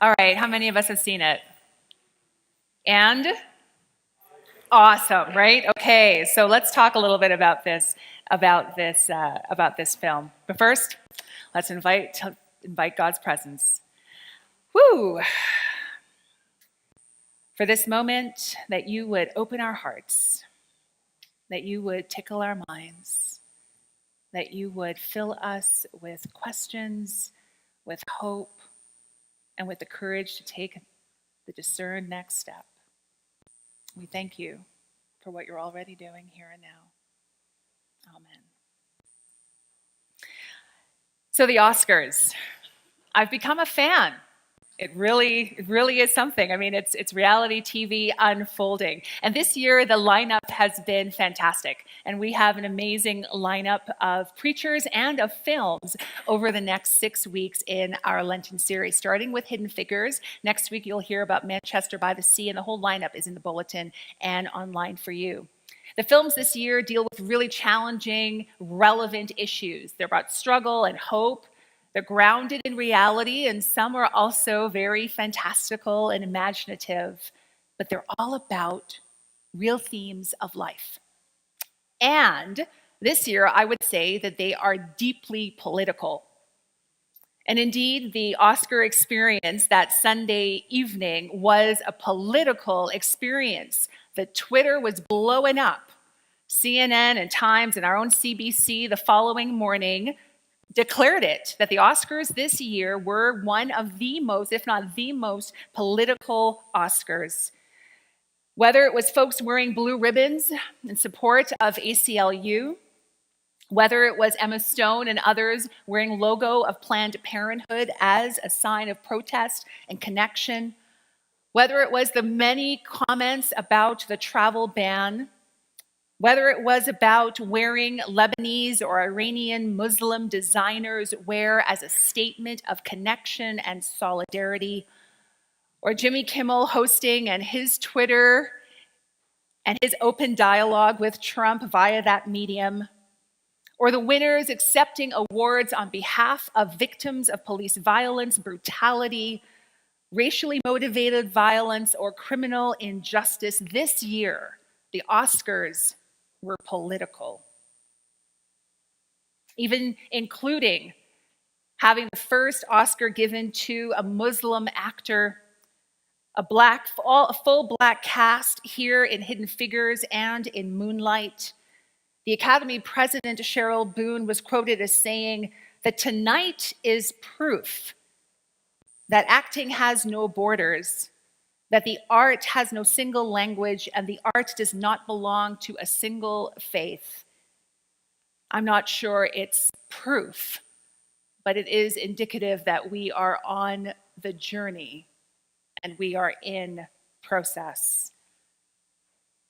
All right, how many of us have seen it? And awesome, right? Okay, so let's talk a little bit about this film. But first, let's invite God's presence. Woo! For this moment, that you would open our hearts, that you would tickle our minds, that you would fill us with questions, with hope, and with the courage to take the discerned next step. We thank you for what you're already doing here and now. Amen. So the Oscars. I've become a fan. It really is something. I mean, it's reality TV unfolding. And this year, the lineup has been fantastic. And we have an amazing lineup of preachers and of films over the next 6 weeks in our Lenten series, starting with Hidden Figures. Next week, you'll hear about Manchester by the Sea, and the whole lineup is in the bulletin and online for you. The films this year deal with really challenging, relevant issues. They're about struggle and hope. They're grounded in reality, and some are also very fantastical and imaginative, but they're all about real themes of life. And this year, I would say that they are deeply political. And indeed, the Oscar experience that Sunday evening was a political experience. The Twitter was blowing up. CNN and Times and our own CBC the following morning declared it, that the Oscars this year were one of the most, if not the most, political Oscars. Whether it was folks wearing blue ribbons in support of ACLU, whether it was Emma Stone and others wearing logo of Planned Parenthood as a sign of protest and connection, whether it was the many comments about the travel ban, whether it was about wearing Lebanese or Iranian Muslim designers' wear as a statement of connection and solidarity, or Jimmy Kimmel hosting and his Twitter and his open dialogue with Trump via that medium, or the winners accepting awards on behalf of victims of police violence, brutality, racially motivated violence, or criminal injustice. This year, the Oscars were political, even including having the first Oscar given to a Muslim actor, a full black cast here in Hidden Figures and in Moonlight. The Academy President Cheryl Boone was quoted as saying that tonight is proof that acting has no borders, that the art has no single language, and the art does not belong to a single faith. I'm not sure it's proof, but it is indicative that we are on the journey and we are in process.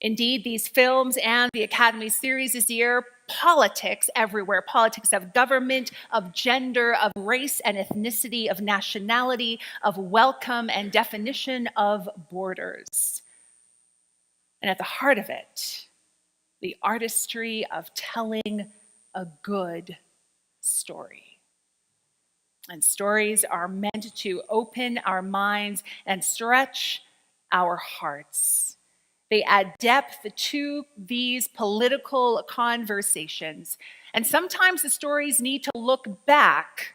Indeed, these films and the Academy series this year, politics everywhere, politics of government, of gender, of race and ethnicity, of nationality, of welcome and definition of borders. And at the heart of it, the artistry of telling a good story. And stories are meant to open our minds and stretch our hearts. They add depth to these political conversations. And sometimes the stories need to look back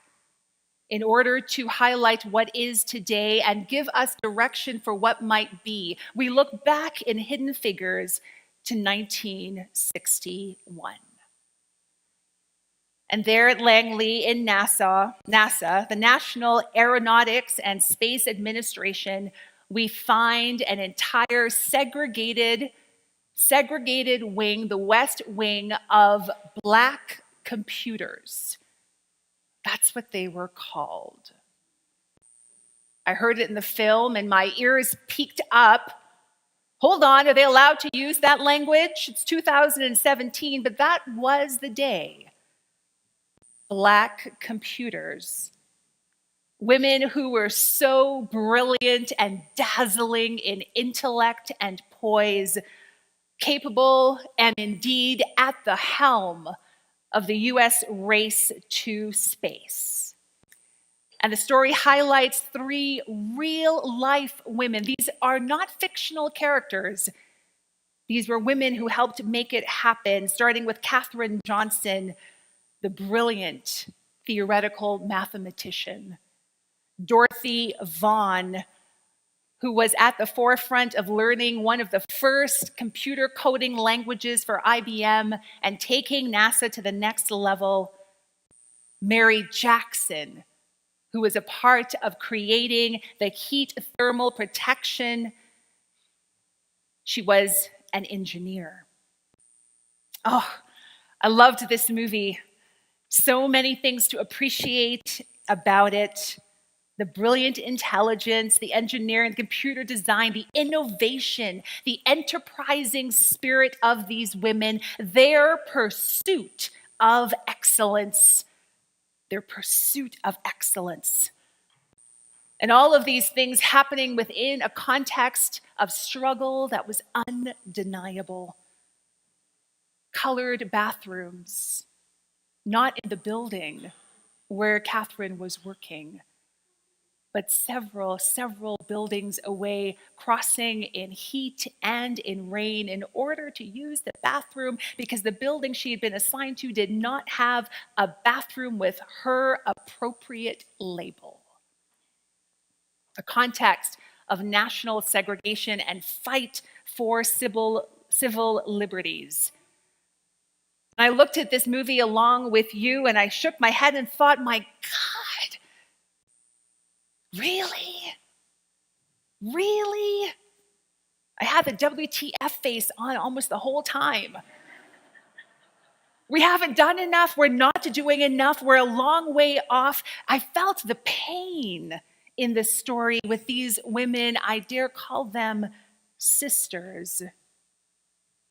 in order to highlight what is today and give us direction for what might be. We look back in Hidden Figures to 1961. And there at Langley in NASA, the National Aeronautics and Space Administration, we find an entire segregated wing, the West Wing of Black computers. That's what they were called. I heard it in the film and my ears peaked up. Hold on, are they allowed to use that language? It's 2017, but that was the day. Black computers. Women who were so brilliant and dazzling in intellect and poise, capable and indeed at the helm of the US race to space. And the story highlights 3 real-life women. These are not fictional characters. These were women who helped make it happen, starting with Katherine Johnson, the brilliant theoretical mathematician. Dorothy Vaughan, who was at the forefront of learning one of the first computer coding languages for IBM and taking NASA to the next level. Mary Jackson, who was a part of creating the heat thermal protection. She was an engineer. Oh, I loved this movie. So many things to appreciate about it. The brilliant intelligence, the engineering, the computer design, the innovation, the enterprising spirit of these women, their pursuit of excellence. Their pursuit of excellence. And all of these things happening within a context of struggle that was undeniable. Colored bathrooms, not in the building where Catherine was working, but several buildings away, crossing in heat and in rain in order to use the bathroom because the building she had been assigned to did not have a bathroom with her appropriate label. A context of national segregation and fight for civil liberties. I looked at this movie along with you and I shook my head and thought, my God, really? Really? I had the WTF face on almost the whole time. We haven't done enough. We're not doing enough. We're a long way off. I felt the pain in this story with these women. I dare call them sisters.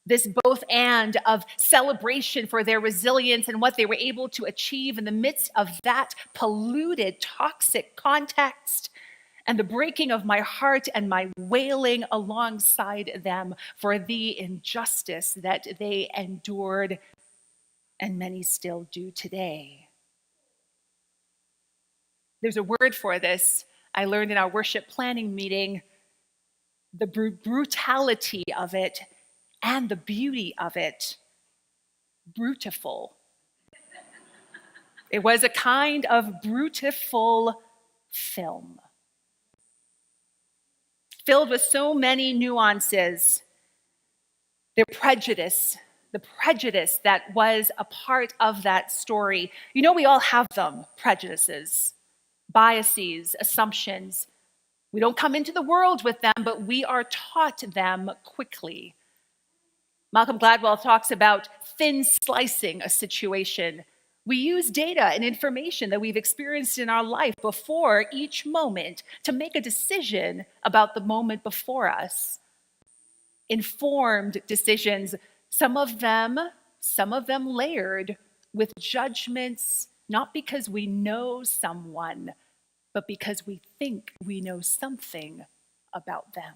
This both and of celebration for their resilience and what they were able to achieve in the midst of that polluted, toxic context, and the breaking of my heart and my wailing alongside them for the injustice that they endured, and many still do today. There's a word for this I learned in our worship planning meeting, the brutality of it and the beauty of it. Brutiful. It was a kind of brutiful film, filled with so many nuances. The prejudice that was a part of that story. You know, we all have them, prejudices, biases, assumptions. We don't come into the world with them, but we are taught them quickly. Malcolm Gladwell talks about thin slicing a situation. We use data and information that we've experienced in our life before each moment to make a decision about the moment before us. Informed decisions, some of them layered with judgments, not because we know someone, but because we think we know something about them.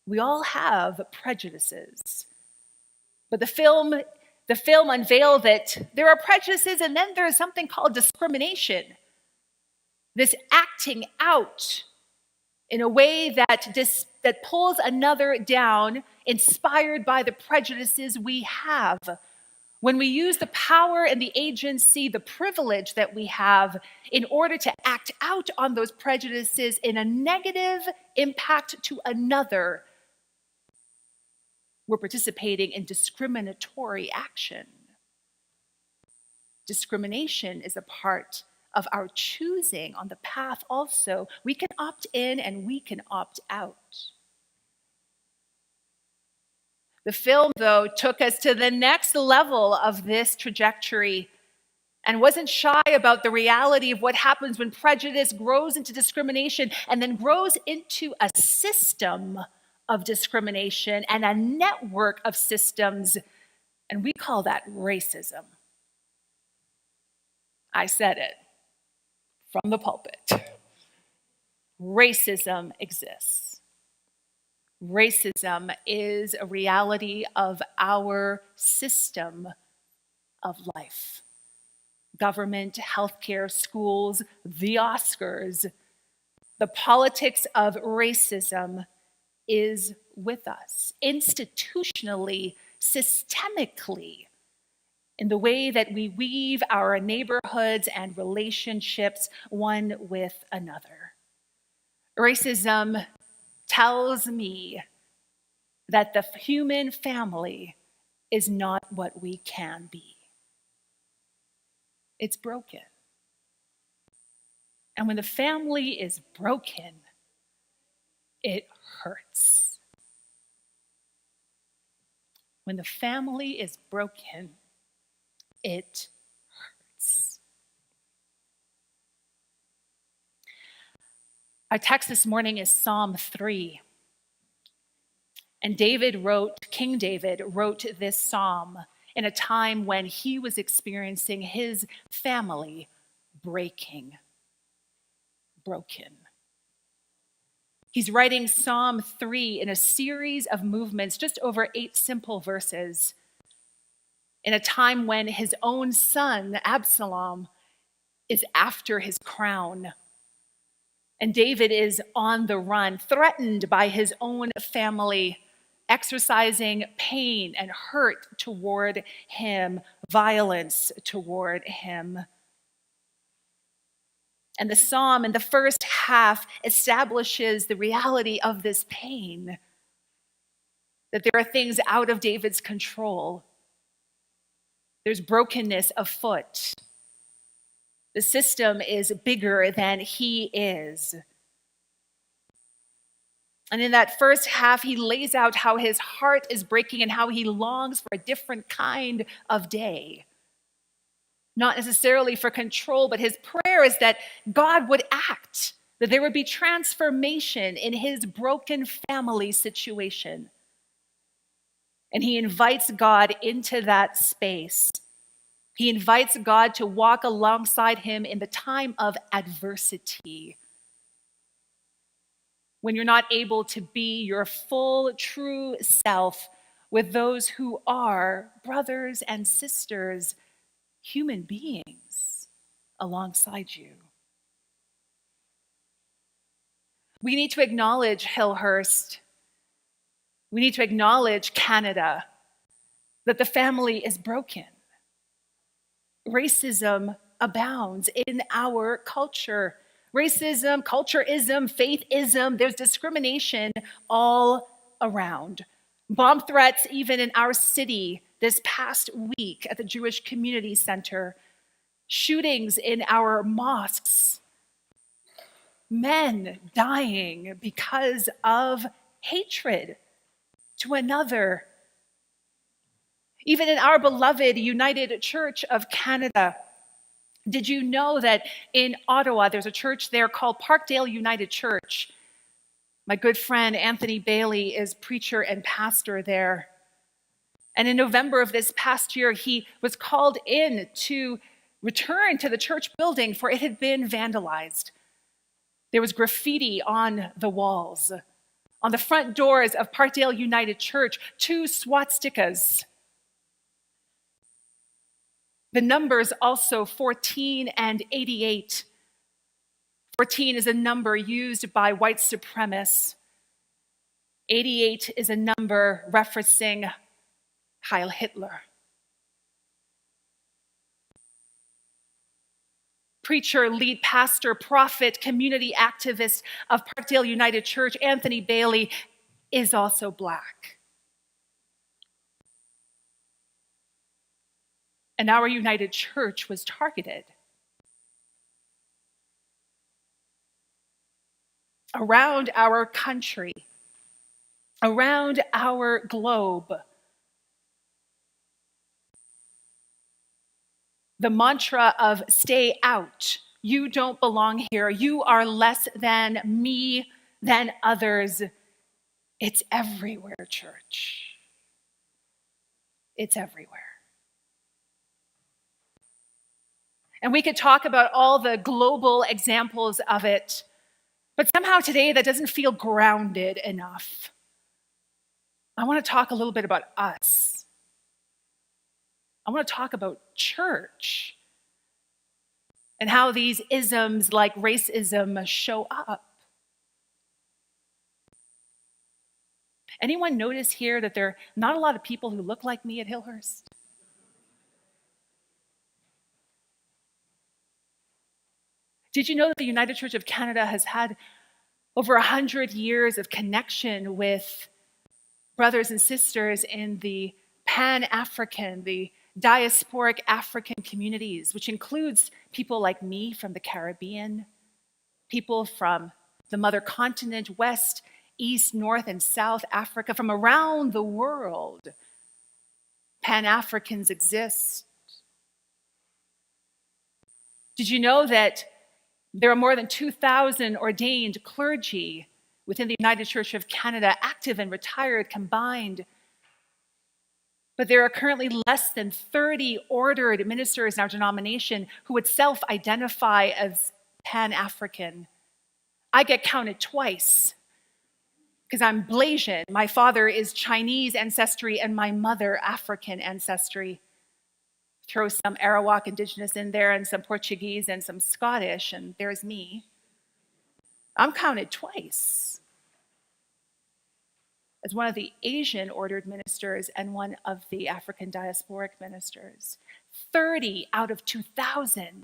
We all have prejudices. But the film unveiled that there are prejudices and then there's something called discrimination. This acting out in a way that pulls another down, inspired by the prejudices we have. When we use the power and the agency, the privilege that we have in order to act out on those prejudices in a negative impact to another, we're participating in discriminatory action. Discrimination is a part of our choosing on the path also. We can opt in and we can opt out. The film, though, took us to the next level of this trajectory and wasn't shy about the reality of what happens when prejudice grows into discrimination and then grows into a system of discrimination and a network of systems, and we call that racism. I said it from the pulpit. Racism exists. Racism is a reality of our system of life. government, healthcare, schools, the Oscars, the politics of racism is with us, institutionally, systemically, in the way that we weave our neighborhoods and relationships one with another. Racism tells me that the human family is not what we can be. It's broken. And when the family is broken, it hurts. When the family is broken, it hurts. Our text this morning is Psalm 3. And King David wrote this psalm in a time when he was experiencing his family broken. He's writing Psalm 3 in a series of movements, just over 8 simple verses, in a time when his own son, Absalom, is after his crown. And David is on the run, threatened by his own family, exercising pain and hurt toward him, violence toward him. And the psalm in the first half establishes the reality of this pain, that there are things out of David's control. There's brokenness afoot. The system is bigger than he is. And in that first half, he lays out how his heart is breaking and how he longs for a different kind of day. Not necessarily for control, but his prayer is that God would act, that there would be transformation in his broken family situation. And he invites God into that space. He invites God to walk alongside him in the time of adversity, when you're not able to be your full, true self with those who are brothers and sisters, human beings alongside you. We need to acknowledge Hillhurst. We need to acknowledge Canada, that the family is broken. Racism abounds in our culture. Racism, cultureism, faithism, there's discrimination all around. Bomb threats even in our city this past week at the Jewish Community Center. Shootings in our mosques. Men dying because of hatred to another. Even in our beloved United Church of Canada, did you know that in Ottawa, there's a church there called Parkdale United Church? My good friend Anthony Bailey is preacher and pastor there. And in November of this past year, he was called in to return to the church building, for it had been vandalized. There was graffiti on the walls. On the front doors of Parkdale United Church, 2 swastikas. The numbers also 14 and 88. 14 is a number used by white supremacists. 88 is a number referencing Heil Hitler. Preacher, lead pastor, prophet, community activist of Parkdale United Church, Anthony Bailey, is also Black. And our United Church was targeted. Around our country, around our globe, the mantra of stay out, you don't belong here, you are less than me, than others, it's everywhere, church. It's everywhere. And we could talk about all the global examples of it, but somehow today that doesn't feel grounded enough. I want to talk a little bit about us. I want to talk about church. and how these isms like racism show up. Anyone notice here that there are not a lot of people who look like me at Hillhurst? Did you know that the United Church of Canada has had over 100 years of connection with brothers and sisters in the Pan-African, the diasporic African communities, which includes people like me from the Caribbean, people from the mother continent, West, East, North, and South Africa, from around the world. Pan-Africans exist. Did you know that there are more than 2,000 ordained clergy within the United Church of Canada, active and retired combined? But there are currently less than 30 ordered ministers in our denomination who would self-identify as Pan-African. I get counted twice because I'm Blasian. My father is Chinese ancestry and my mother African ancestry. Throw some Arawak indigenous in there and some Portuguese and some Scottish, and there's me. I'm counted twice as one of the Asian ordered ministers and one of the African diasporic ministers. 30 out of 2,000.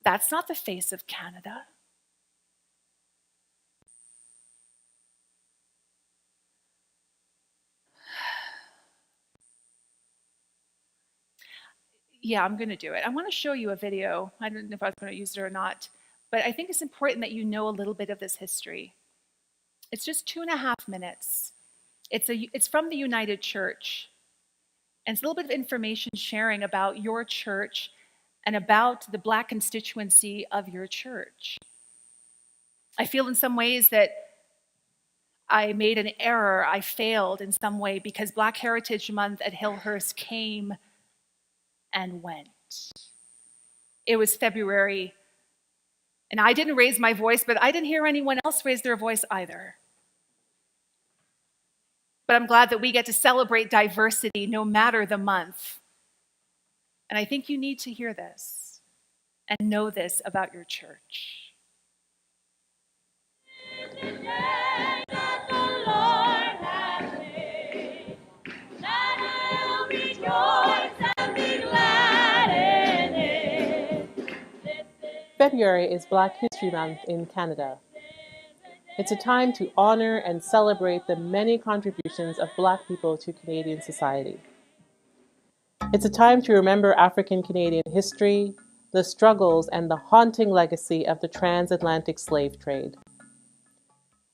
That's not the face of Canada. Yeah, I'm going to do it. I want to show you a video. I don't know if I was going to use it or not, but I think it's important that you know a little bit of this history. It's just 2.5 minutes. It's from the United Church. And it's a little bit of information sharing about your church and about the Black constituency of your church. I feel in some ways that I made an error. I failed in some way because Black Heritage Month at Hillhurst came and went. It was February, and I didn't raise my voice, but I didn't hear anyone else raise their voice either. But I'm glad that we get to celebrate diversity no matter the month. And I think you need to hear this and know this about your church. February is Black History Month in Canada. It's a time to honor and celebrate the many contributions of Black people to Canadian society. It's a time to remember African Canadian history, the struggles, and the haunting legacy of the transatlantic slave trade.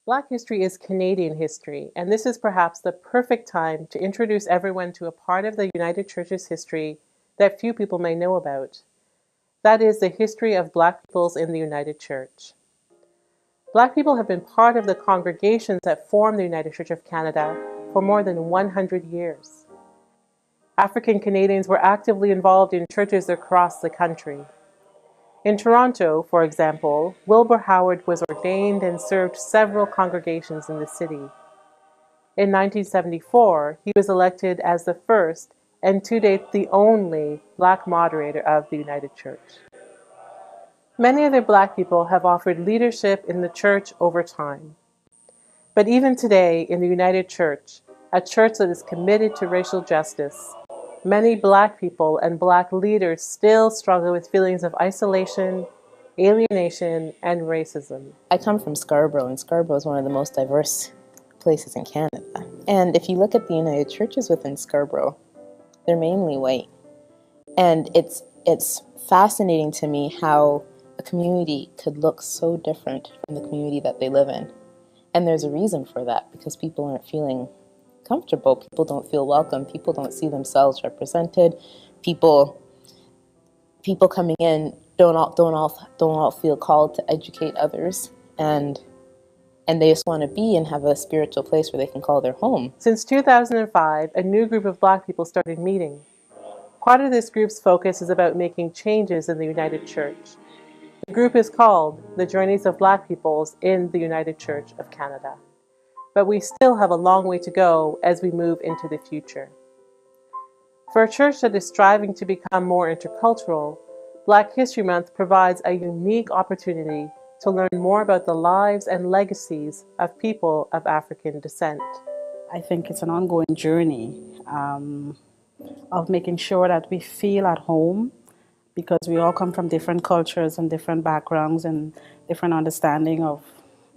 Black history is Canadian history, and this is perhaps the perfect time to introduce everyone to a part of the United Church's history that few people may know about. That is the history of Black peoples in the United Church. Black people have been part of the congregations that form the United Church of Canada for more than 100 years. African Canadians were actively involved in churches across the country. In Toronto, for example, Wilbur Howard was ordained and served several congregations in the city. In 1974, he was elected as the first and to date the only Black moderator of the United Church. Many other Black people have offered leadership in the church over time. But even today in the United Church, a church that is committed to racial justice, many Black people and Black leaders still struggle with feelings of isolation, alienation, and racism. I come from Scarborough, and Scarborough is one of the most diverse places in Canada. And if you look at the United Churches within Scarborough, they're mainly white. And it's fascinating to me how a community could look so different from the community that they live in. And there's a reason for that, because people aren't feeling comfortable. People don't feel welcome. People don't see themselves represented. People coming in don't all feel called to educate others, and they just want to be and have a spiritual place where they can call their home. Since 2005, a new group of Black people started meeting. Part of this group's focus is about making changes in the United Church. The group is called The Journeys of Black Peoples in the United Church of Canada. But we still have a long way to go as we move into the future. For a church that is striving to become more intercultural, Black History Month provides a unique opportunity to learn more about the lives and legacies of people of African descent. I think it's an ongoing journey of making sure that we feel at home, because we all come from different cultures and different backgrounds and different understanding of,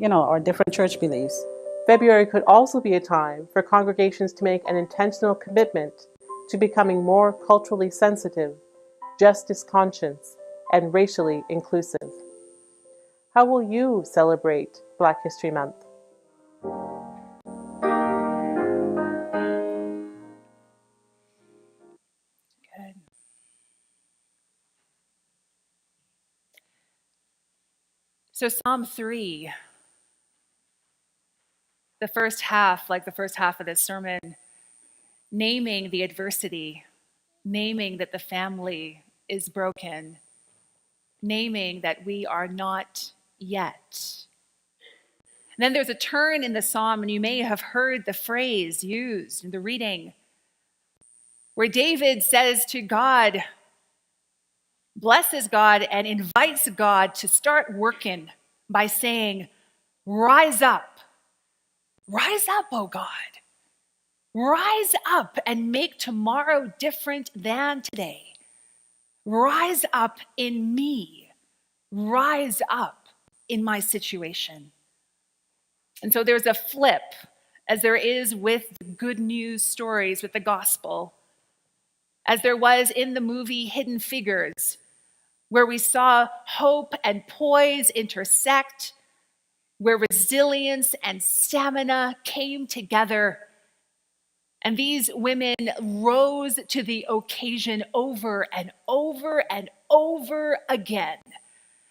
our different church beliefs. February could also be a time for congregations to make an intentional commitment to becoming more culturally sensitive, justice conscious, and racially inclusive. How will you celebrate Black History Month? Good. So Psalm 3, the first half, like the first half of this sermon, naming the adversity, naming that the family is broken, naming that we are not yet. And then there's a turn in the psalm, and you may have heard the phrase used in the reading, where David says to God, blesses God and invites God to start working by saying, rise up, O God. Rise up and make tomorrow different than today. Rise up in me. Rise up in my situation. And so there's a flip, as there is with the good news stories, with the gospel, as there was in the movie Hidden Figures, where we saw hope and poise intersect, where resilience and stamina came together. And these women rose to the occasion over and over and over again,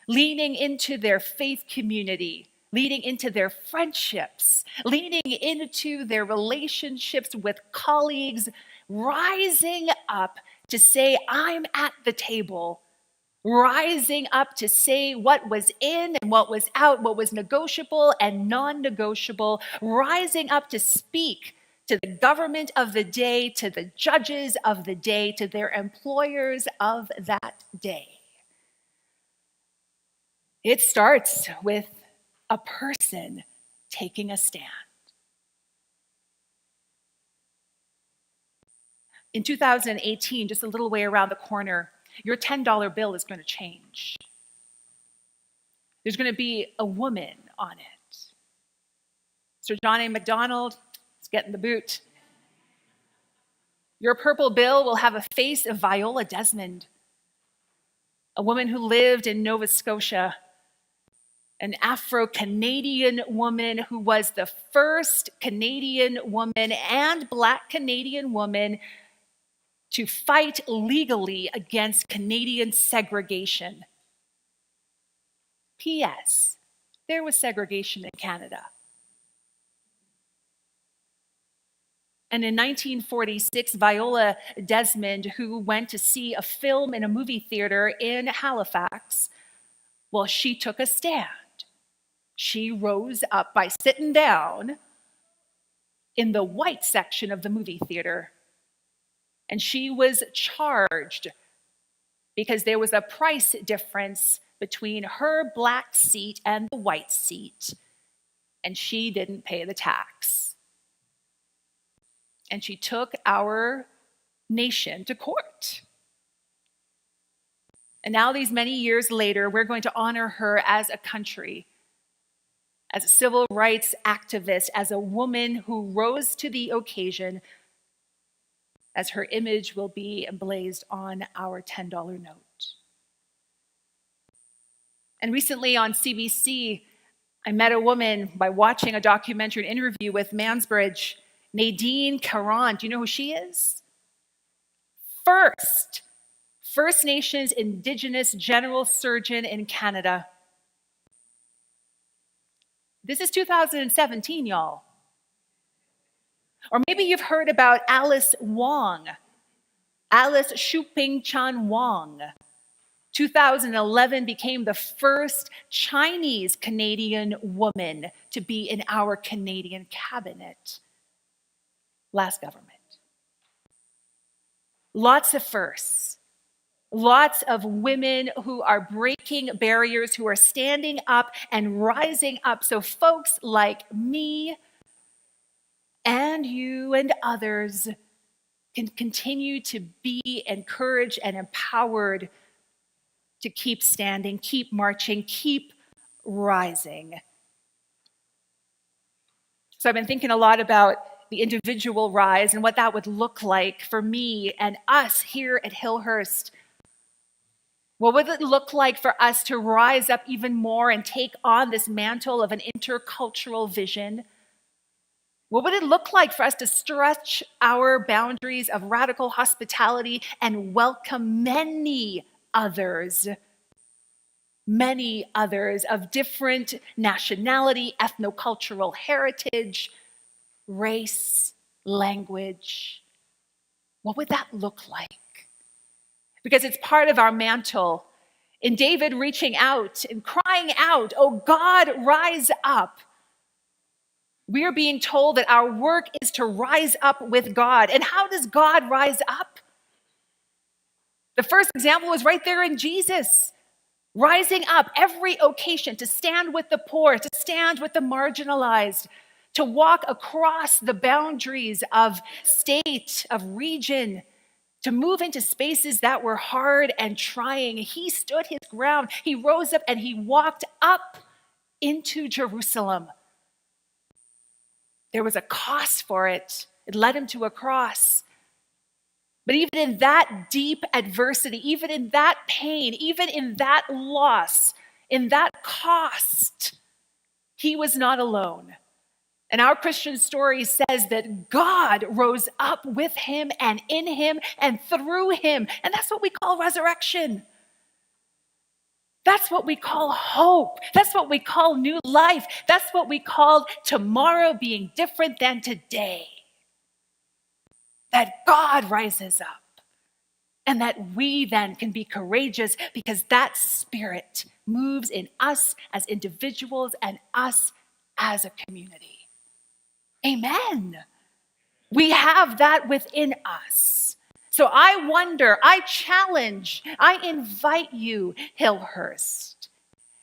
leaning into their faith community, leaning into their friendships, leaning into their relationships with colleagues, rising up to say, I'm at the table, rising up to say what was in and what was out, what was negotiable and non-negotiable, rising up to speak to the government of the day, to the judges of the day, to their employers of that day. It starts with a person taking a stand. In 2018, just a little way around the corner, your $10 bill is going to change. There's going to be a woman on it. Sir John A. Macdonald is getting the boot. Your purple bill will have a face of Viola Desmond, a woman who lived in Nova Scotia, an Afro-Canadian woman who was the first Canadian woman and Black Canadian woman to fight legally against Canadian segregation. P.S. There was segregation in Canada. And in 1946, Viola Desmond, who went to see a film in a movie theater in Halifax, well, she took a stand. She rose up by sitting down in the white section of the movie theater. And she was charged because there was a price difference between her black seat and the white seat, and she didn't pay the tax. And she took our nation to court. And now, these many years later, we're going to honor her as a country, as a civil rights activist, as a woman who rose to the occasion, as her image will be emblazoned on our $10 note. And recently on CBC, I met a woman by watching a documentary, an interview with Mansbridge, Nadine Caron. Do you know who she is? First Nations Indigenous General Surgeon in Canada. This is 2017, y'all. Or maybe you've heard about Alice Wong, Alice Shuping Chan Wong. 2011 became the first Chinese Canadian woman to be in our Canadian cabinet. Last government. Lots of firsts. Lots of women who are breaking barriers, who are standing up and rising up. So folks like me and you and others can continue to be encouraged and empowered to keep standing, keep marching, keep rising. So I've been thinking a lot about the individual rise and what that would look like for me and us here at Hillhurst. What would it look like for us to rise up even more and take on this mantle of an intercultural vision? What would it look like for us to stretch our boundaries of radical hospitality and welcome many others of different nationality, ethnocultural heritage, race, language? What would that look like? Because it's part of our mantle. In David reaching out and crying out, "Oh God, rise up," we are being told that our work is to rise up with God. And how does God rise up? The first example is right there in Jesus, rising up every occasion to stand with the poor, to stand with the marginalized, to walk across the boundaries of state, of region, to move into spaces that were hard and trying. He stood his ground. He rose up and he walked up into Jerusalem. There was a cost for it. It led him to a cross. But even in that deep adversity, even in that pain, even in that loss, in that cost, he was not alone. And our Christian story says that God rose up with him and in him and through him. And that's what we call resurrection. That's what we call hope. That's what we call new life. That's what we call tomorrow being different than today. That God rises up. And that we then can be courageous because that spirit moves in us as individuals and us as a community. Amen. We have that within us. So I wonder, I challenge, I invite you, Hillhurst,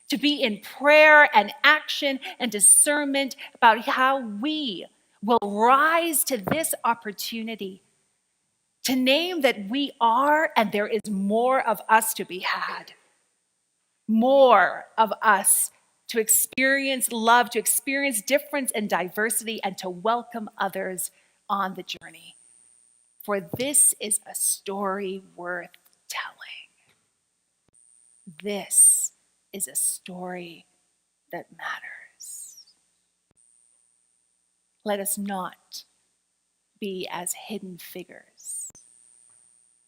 to be in prayer and action and discernment about how we will rise to this opportunity to name that we are and there is more of us to be had. More of us to experience love, to experience difference and diversity, and to welcome others on the journey. For this is a story worth telling. This is a story that matters. Let us not be as hidden figures,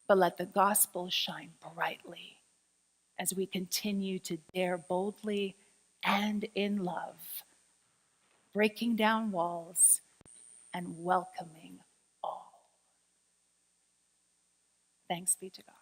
but let the gospel shine brightly as we continue to dare boldly and in love, breaking down walls and welcoming all. Thanks be to God.